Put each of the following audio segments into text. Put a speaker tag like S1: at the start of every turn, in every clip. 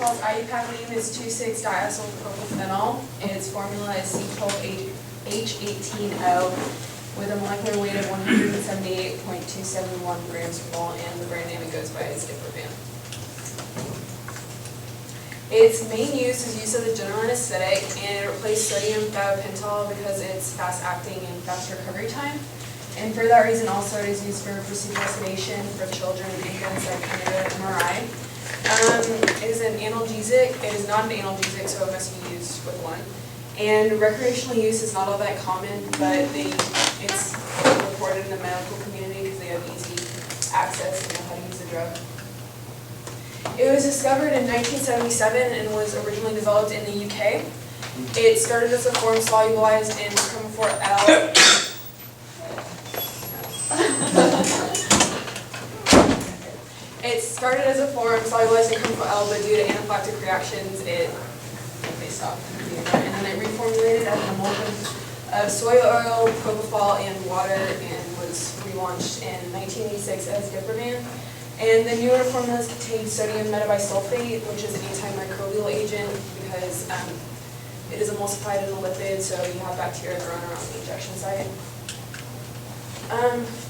S1: Propofol IUPAC name is 2,6-diacylpropofenol. Its formula is C12H18O with a molecular weight of 178.271 grams per mole, and the brand name it goes by is Diprovan. Its main use is use as a general anesthetic, and it replaced sodium thiopental because it's fast-acting and fast recovery time. And for that reason, also it is used for procedural sedation for children and infants like under MRI. It is an analgesic. It is not an analgesic, so it must be used with one. And recreational use is not all that common, but it's reported in the medical community because they have easy access and know how to use the drug. It was discovered in 1977 and was originally developed in the UK. It started as a form solubilized in Propofol L. It started as a form solubilized in Propofol L, but due to anaphylactic reactions, they stopped doing that. And then it reformulated as an emulsion of soy oil, propofol, and water, and was relaunched in 1986 as Diprovan. And the newer formulas contain sodium metabisulfate, which is an antimicrobial agent because it is emulsified in a lipid, so you have bacteria growing around the injection site.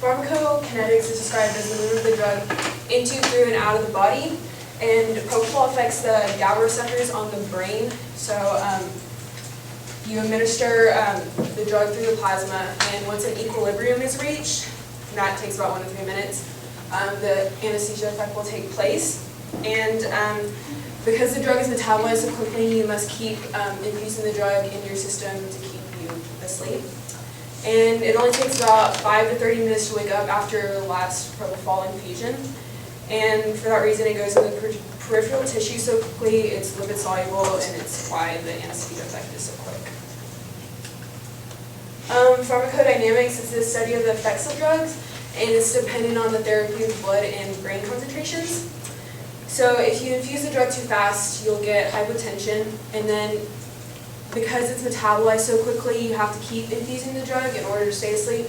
S1: Pharmacokinetics is described as the movement of the drug into, through, and out of the body. And propofol affects the GABA receptors on the brain. So you administer the drug through the plasma, and once an equilibrium is reached, and that takes about 1 to 3 minutes, the anesthesia effect will take place. And because the drug is metabolized so quickly, you must keep infusing the drug in your system to keep you asleep. And it only takes about 5 to 30 minutes to wake up after the last propofol infusion. And for that reason, it goes in the peripheral tissue so quickly, it's lipid soluble, and it's why the anesthesia effect is so quick. Pharmacodynamics is the study of the effects of drugs, and it's dependent on the therapeutic blood and brain concentrations. So if you infuse the drug too fast, you'll get hypotension, and then because it's metabolized so quickly, you have to keep infusing the drug in order to stay asleep.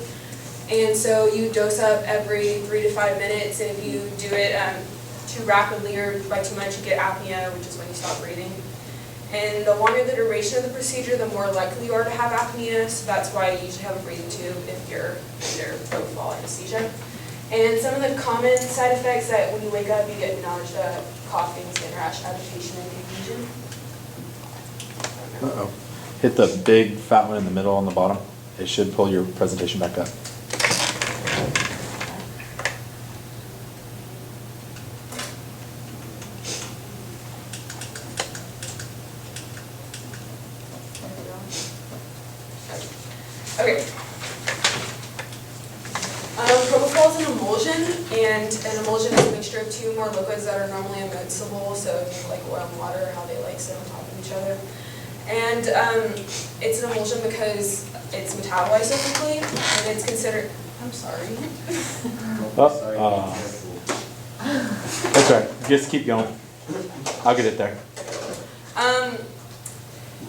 S1: And so you dose up every 3 to 5 minutes, and if you do it too rapidly or by too much, you get apnea, which is when you stop breathing. And the longer the duration of the procedure, the more likely you are to have apnea, so that's why you usually have a breathing tube if you're under propofol anesthesia. And some of the common side effects that when you wake up, you get nausea, coughing, skin rash, agitation, and confusion.
S2: Uh-oh. Hit the big fat one in the middle on the bottom. It should pull your presentation back up.
S1: Okay. Propofol is an emulsion, and an emulsion is a mixture of 2 or more liquids that are normally immiscible, so if you like oil and water, how they like sit on top of each other. And it's an emulsion because it's metabolized so quickly, and it's considered, I'm sorry.
S2: That's right, just keep going. I'll get it there.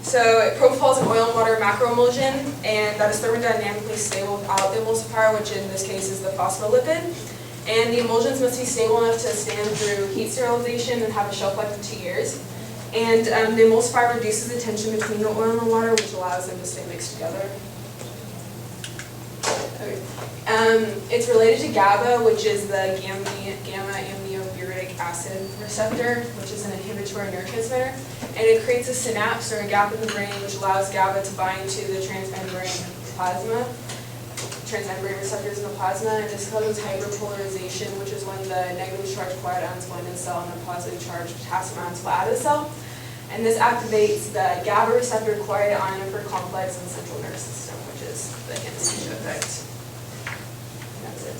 S1: So propofol is an oil and water macroemulsion, and that is thermodynamically stable without the emulsifier, which in this case is the phospholipid. And the emulsions must be stable enough to stand through heat sterilization and have a shelf life of 2 years. And the emulsifier reduces the tension between the oil and the water, which allows them to stay mixed together. Okay. It's related to GABA, which is the gamma-aminobutyric acid receptor, which is an inhibitory neurotransmitter. And it creates a synapse or a gap in the brain, which allows GABA to bind to the transmembrane receptors in the plasma. And this causes hyperpolarization, which is when the negatively charged quiet ions go into the cell and the positively charged potassium ions fly out of the cell. And this activates the GABA receptor quiet ion complex in the central nervous system, which is the anesthesia effect. And that's it.